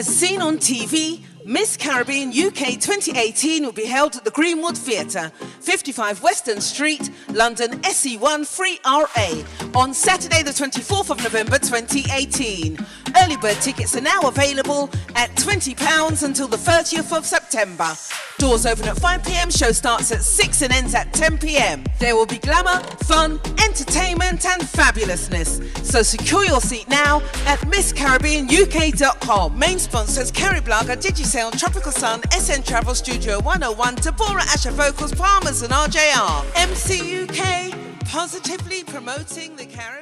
As seen on TV, Miss Caribbean UK 2018 will be held at the Greenwood Theatre, 55 Weston Street, London SE1 3RA, on Saturday the 24th of November 2018. Early bird tickets are now available at £20 until the 30th of September. Doors open at 5 PM, show starts at 6 and ends at 10 PM. There will be glamour, fun, entertainment and fabulousness. So secure your seat now at MissCaribbeanUK.com. Main sponsors Kerry Blogger, Digisound, Tropical Sun, SN Travel Studio 101, Deborah Asher Vocals, Palmers and RJR. MC UK, positively promoting the Caribbean.